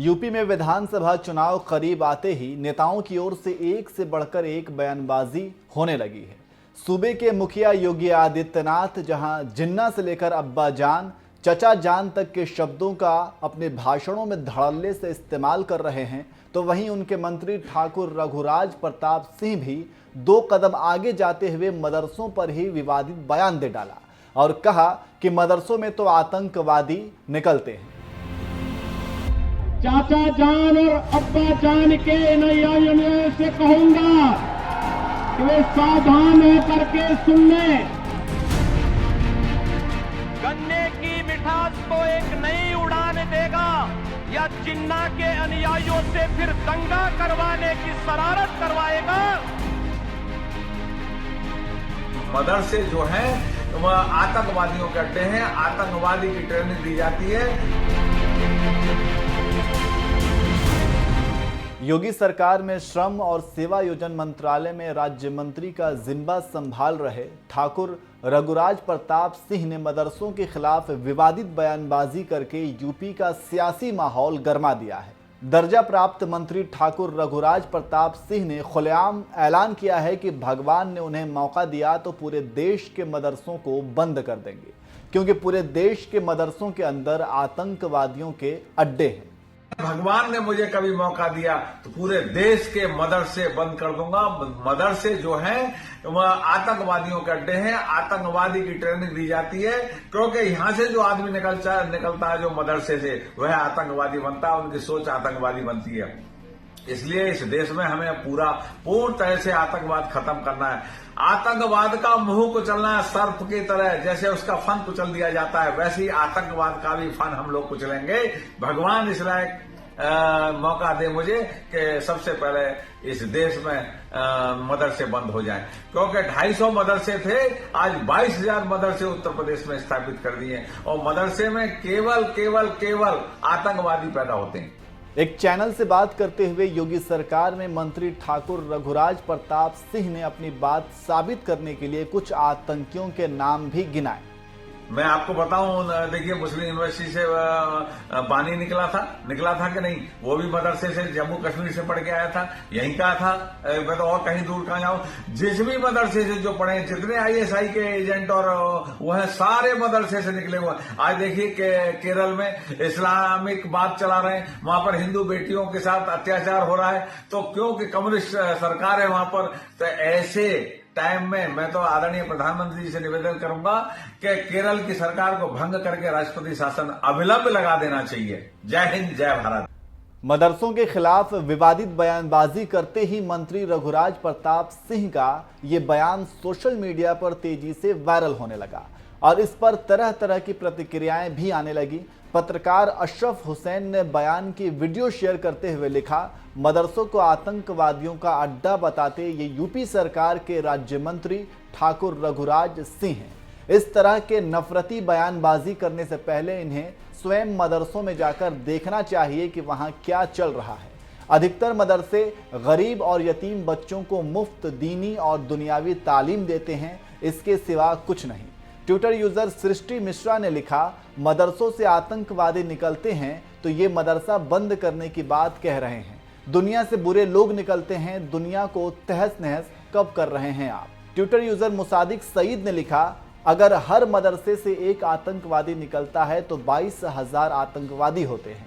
UP में विधानसभा चुनाव करीब आते ही नेताओं की ओर से एक से बढ़कर एक बयानबाजी होने लगी है। सूबे के मुखिया योगी आदित्यनाथ जहां जिन्ना से लेकर अब्बा जान, चचा जान तक के शब्दों का अपने भाषणों में धड़ल्ले से इस्तेमाल कर रहे हैं, तो वहीं उनके मंत्री ठाकुर रघुराज प्रताप सिंह भी 2 कदम आगे जाते हुए मदरसों पर ही विवादित बयान दे डाला और कहा कि मदरसों में तो आतंकवादी निकलते हैं। चाचा जान और अब्बा जान के अनुयायियों से कहूंगा कि वे सावधान होकर के सुन लें। गन्ने की मिठास को एक नई उड़ान देगा या जिन्ना के अनुयायियों से फिर दंगा करवाने की शरारत करवाएगा। मदरसे जो हैं वह आतंकवादियों के अड्डे हैं, आतंकवादी की ट्रेनिंग दी जाती है। योगी सरकार में श्रम और सेवा योजन मंत्रालय में राज्य मंत्री का जिम्मा संभाल रहे ठाकुर रघुराज प्रताप सिंह ने मदरसों के खिलाफ विवादित बयानबाजी करके यूपी का सियासी माहौल गरमा दिया है। दर्जा प्राप्त मंत्री ठाकुर रघुराज प्रताप सिंह ने खुलेआम ऐलान किया है कि भगवान ने उन्हें मौका दिया तो पूरे देश के मदरसों को बंद कर देंगे, क्योंकि पूरे देश के मदरसों के अंदर आतंकवादियों के अड्डे हैं। भगवान ने मुझे कभी मौका दिया तो पूरे देश के मदरसे बंद कर दूंगा। मदरसे जो हैं वह आतंकवादियों के अड्डे हैं, आतंकवादी की ट्रेनिंग दी जाती है, क्योंकि यहाँ से जो आदमी निकलता है जो मदरसे से, वह आतंकवादी बनता है, उनकी सोच आतंकवादी बनती है। इसलिए इस देश में हमें पूर्ण तरह से आतंकवाद खत्म करना है। आतंकवाद का मुंह कुचलना है सर्प की तरह, जैसे उसका फन कुचल दिया जाता है, वैसे ही आतंकवाद का भी फन हम लोग कुचलेंगे। भगवान इस लायक मौका दे मुझे कि सबसे पहले इस देश में मदरसे बंद हो जाएं, क्योंकि 250 मदरसे थे, आज 22,000 मदरसे उत्तर प्रदेश में स्थापित कर दिए और मदरसे में केवल आतंकवादी पैदा होते हैं। एक चैनल से बात करते हुए योगी सरकार में मंत्री ठाकुर रघुराज प्रताप सिंह ने अपनी बात साबित करने के लिए कुछ आतंकियों के नाम भी गिनाए। मैं आपको बताऊं, देखिए मुस्लिम यूनिवर्सिटी से बानी निकला था कि नहीं, वो भी मदरसे से जम्मू कश्मीर से पढ़ के आया था, यहीं का था। मैं तो और कहीं दूर कहाँ जाऊं, जिस भी मदरसे से जो पढ़े, जितने ISI के एजेंट और वह सारे मदरसे से निकले हुए। आज देखिए केरल में इस्लामिक बात चला रहे हैं, वहां पर हिंदू बेटियों के साथ अत्याचार हो रहा है, तो क्योंकि कम्युनिस्ट सरकार है वहां पर। तो ऐसे टाइम में मैं तो आदरणीय प्रधानमंत्री जी से निवेदन करूंगा कि केरल की सरकार को भंग करके राष्ट्रपति शासन अविलंब लगा देना चाहिए। जय हिंद, जय भारत। मदरसों के खिलाफ विवादित बयानबाजी करते ही मंत्री रघुराज प्रताप सिंह का ये बयान सोशल मीडिया पर तेजी से वायरल होने लगा और इस पर तरह तरह की प्रतिक्रियाएं भी आने लगी। पत्रकार अशरफ हुसैन ने बयान की वीडियो शेयर करते हुए लिखा, मदरसों को आतंकवादियों का अड्डा बताते ये यूपी सरकार के राज्य मंत्री ठाकुर रघुराज सिंह हैं। इस तरह के नफरती बयानबाजी करने से पहले इन्हें स्वयं मदरसों में जाकर देखना चाहिए कि वहां क्या चल रहा है। अधिकतर मदरसे गरीब और यतीम बच्चों को मुफ्त दीनी और दुनियावी तालीम देते हैं, इसके सिवा कुछ नहीं। ट्विटर यूजर सृष्टि मिश्रा ने लिखा, मदरसों से आतंकवादी निकलते हैं तो ये मदरसा बंद करने की बात कह रहे हैं। दुनिया से बुरे लोग निकलते हैं, दुनिया को तहस नहस कब कर रहे हैं आप। ट्विटर यूजर मुसादिक सईद ने लिखा, अगर हर मदरसे से एक आतंकवादी निकलता है तो 22,000 आतंकवादी होते हैं।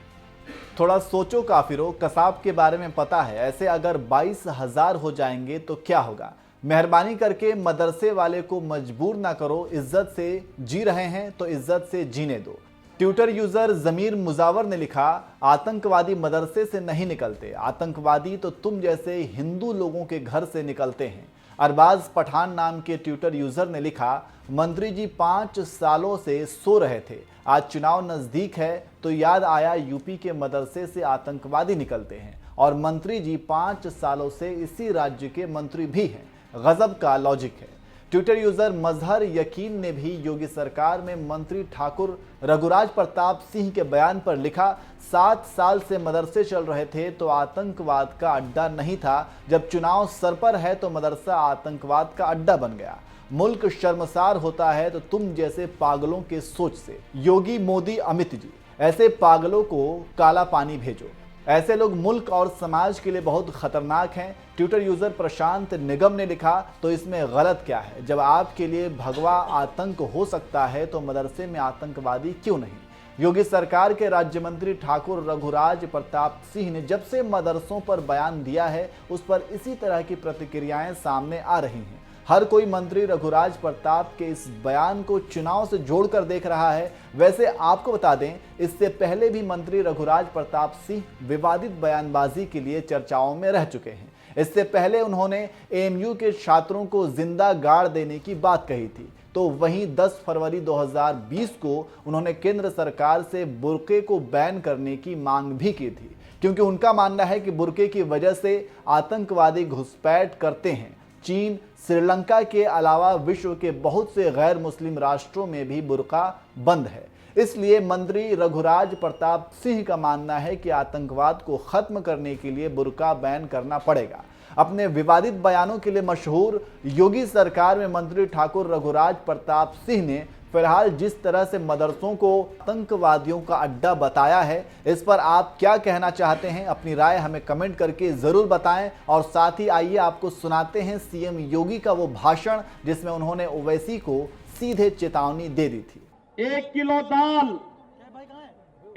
थोड़ा सोचो काफिरों, कसाब के बारे में पता है, ऐसे अगर 22,000 हो जाएंगे तो क्या होगा। मेहरबानी करके मदरसे वाले को मजबूर ना करो, इज्जत से जी रहे हैं तो इज्जत से जीने दो। ट्विटर यूजर जमीर मुजावर ने लिखा, आतंकवादी मदरसे से नहीं निकलते, आतंकवादी तो तुम जैसे हिंदू लोगों के घर से निकलते हैं। अरबाज पठान नाम के ट्विटर यूजर ने लिखा, मंत्री जी 5 सालों से सो रहे थे, आज चुनाव नजदीक है तो याद आया यूपी के मदरसे से आतंकवादी निकलते हैं और मंत्री जी 5 सालों से इसी राज्य के मंत्री भी हैं। गजब का लॉजिक है। ट्विटर यूजर मजहर यकीन ने भी योगी सरकार में मंत्री ठाकुर रघुराज प्रताप सिंह के बयान पर लिखा, 7 साल से मदरसे चल रहे थे तो आतंकवाद का अड्डा नहीं था, जब चुनाव सर पर है तो मदरसा आतंकवाद का अड्डा बन गया। मुल्क शर्मसार होता है तो तुम जैसे पागलों के सोच से। योगी मोदी अमित जी, ऐसे पागलों को काला पानी भेजो। ऐसे लोग मुल्क और समाज के लिए बहुत खतरनाक हैं। ट्विटर यूजर प्रशांत निगम ने लिखा, तो इसमें गलत क्या है? जब आपके लिए भगवा आतंक हो सकता है तो मदरसे में आतंकवादी क्यों नहीं? योगी सरकार के राज्य मंत्री ठाकुर रघुराज प्रताप सिंह ने जब से मदरसों पर बयान दिया है, उस पर इसी तरह की प्रतिक्रियाएं सामने आ रही हैं। हर कोई मंत्री रघुराज प्रताप के इस बयान को चुनाव से जोड़कर देख रहा है। वैसे आपको बता दें, इससे पहले भी मंत्री रघुराज प्रताप सिंह विवादित बयानबाजी के लिए चर्चाओं में रह चुके हैं। इससे पहले उन्होंने एएमयू के छात्रों को जिंदा गाड़ देने की बात कही थी, तो वहीं 10 फरवरी 2020 को उन्होंने केंद्र सरकार से बुर्के को बैन करने की मांग भी की थी, क्योंकि उनका मानना है कि बुर्के की वजह से आतंकवादी घुसपैठ करते हैं। चीन, श्रीलंका के अलावा विश्व के बहुत से गैर मुस्लिम राष्ट्रों में भी बुर्का बंद है। इसलिए मंत्री रघुराज प्रताप सिंह का मानना है कि आतंकवाद को खत्म करने के लिए बुर्का बैन करना पड़ेगा। अपने विवादित बयानों के लिए मशहूर योगी सरकार में मंत्री ठाकुर रघुराज प्रताप सिंह ने फिलहाल जिस तरह से मदरसों को आतंकवादियों का अड्डा बताया है, इस पर आप क्या कहना चाहते हैं? अपनी राय हमें कमेंट करके जरूर बताएं। और साथ ही आइए आपको सुनाते हैं सीएम योगी का वो भाषण जिसमें उन्होंने ओवैसी को सीधे चेतावनी दे दी थी। 1 किलो दाल,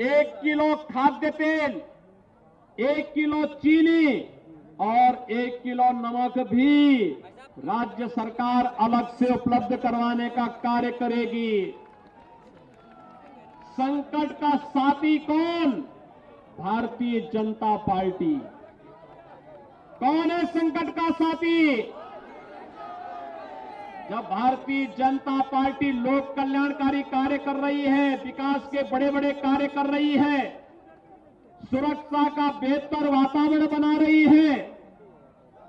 1 किलो खाद्य तेल, 1 किलो चीनी और 1 किलो नमक भी राज्य सरकार अलग से उपलब्ध करवाने का कार्य करेगी। संकट का साथी कौन? भारतीय जनता पार्टी। कौन है संकट का साथी? जब भारतीय जनता पार्टी लोक कल्याणकारी कार्य कर रही है, विकास के बड़े बड़े कार्य कर रही है, सुरक्षा का बेहतर वातावरण बना रही है,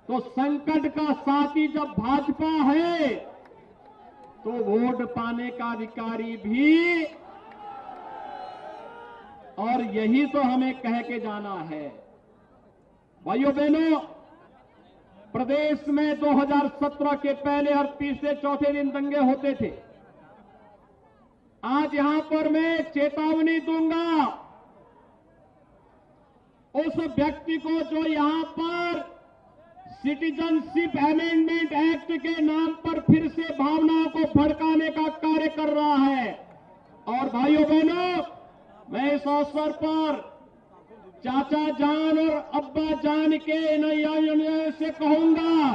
तो संकट का साथी जब भाजपा है तो वोट पाने का अधिकारी भी। और यही तो हमें कह के जाना है। भाइयों बहनों, प्रदेश में 2017 के पहले हर तीसरे चौथे दिन दंगे होते थे। आज यहां पर मैं चेतावनी दूंगा उस व्यक्ति को जो यहां पर सिटीजनशिप अमेंडमेंट एक्ट के नाम पर फिर से भावनाओं को भड़काने का कार्य कर रहा है। और भाइयों बहनों, मैं इस अवसर पर चाचा जान और अब्बा जान के अनुयायियों से कहूंगा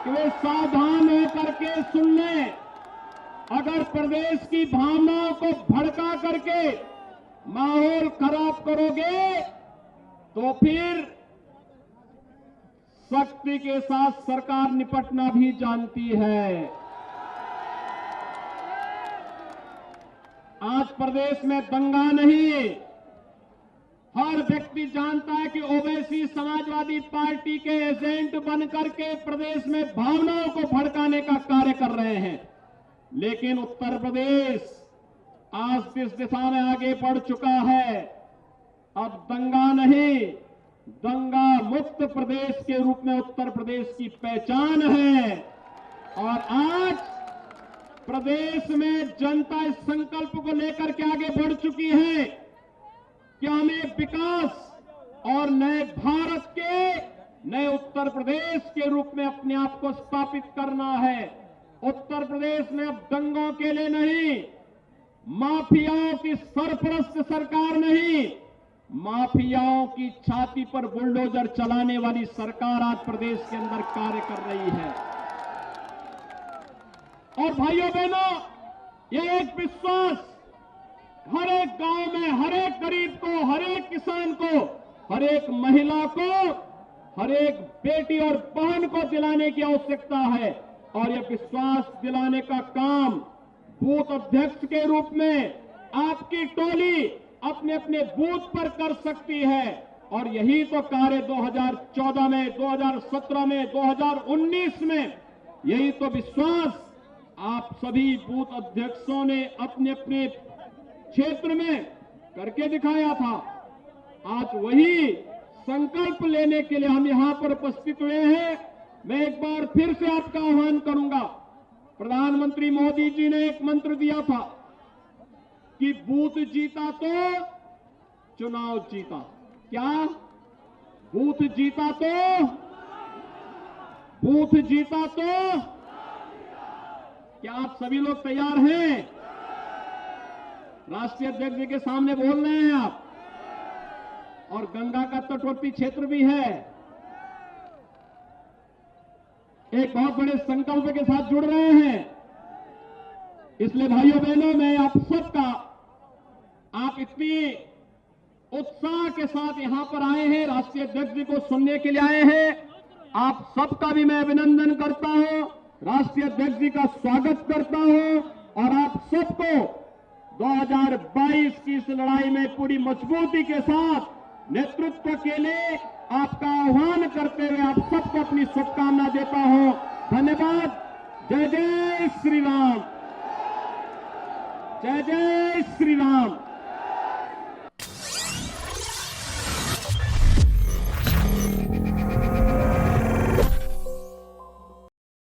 कि वे सावधान होकर के सुन लें। अगर प्रदेश की भावनाओं को भड़का करके माहौल खराब करोगे तो फिर शक्ति के साथ सरकार निपटना भी जानती है। आज प्रदेश में दंगा नहीं, हर व्यक्ति जानता है कि ओवैसी समाजवादी पार्टी के एजेंट बनकर के प्रदेश में भावनाओं को भड़काने का कार्य कर रहे हैं। लेकिन उत्तर प्रदेश आज इस दिशा में आगे बढ़ चुका है। अब दंगा नहीं, दंगा मुक्त प्रदेश के रूप में उत्तर प्रदेश की पहचान है। और आज प्रदेश में जनता इस संकल्प को लेकर के आगे बढ़ चुकी है कि हमें विकास और नए भारत के, नए उत्तर प्रदेश के रूप में अपने आप को स्थापित करना है। उत्तर प्रदेश में अब दंगों के लिए नहीं, माफियाओं की सरपरस्त सरकार नहीं, माफियाओं की छाती पर बुलडोजर चलाने वाली सरकार आज प्रदेश के अंदर कार्य कर रही है। और भाइयों बहनों, ये एक विश्वास हर एक गांव में, हर एक गरीब को, हर एक किसान को, हर एक महिला को, हर एक बेटी और बहन को दिलाने की आवश्यकता है। और यह विश्वास दिलाने का काम बूथ अध्यक्ष के रूप में आपकी टोली अपने अपने बूथ पर कर सकती है। और यही तो कार्य 2014 में, 2017 में, 2019 में, यही तो विश्वास आप सभी बूथ अध्यक्षों ने अपने अपने क्षेत्र में करके दिखाया था। आज वही संकल्प लेने के लिए हम यहां पर उपस्थित हुए हैं। मैं एक बार फिर से आपका आह्वान करूंगा। प्रधानमंत्री मोदी जी ने एक मंत्र दिया था कि बूथ जीता तो चुनाव जीता। क्या बूथ जीता तो क्या आप सभी लोग तैयार हैं? राष्ट्रीय अध्यक्ष जी के सामने बोल रहे हैं आप, और गंगा का तटवर्ती क्षेत्र भी है। एक बहुत बड़े संकल्प के साथ जुड़ रहे हैं। इसलिए भाइयों बहनों, मैं आप सबका, आप इतनी उत्साह के साथ यहां पर आए हैं, राष्ट्रीय अध्यक्ष जी को सुनने के लिए आए हैं, आप सबका भी मैं अभिनंदन करता हूं, राष्ट्रीय अध्यक्ष जी का स्वागत करता हूं, और आप सबको 2022 की इस लड़ाई में पूरी मजबूती के साथ नेतृत्व के लिए आपका आह्वान करते हुए आप सबको अपनी शुभकामना देता हूं। धन्यवाद। जय जय श्री राम, जय जय श्री राम।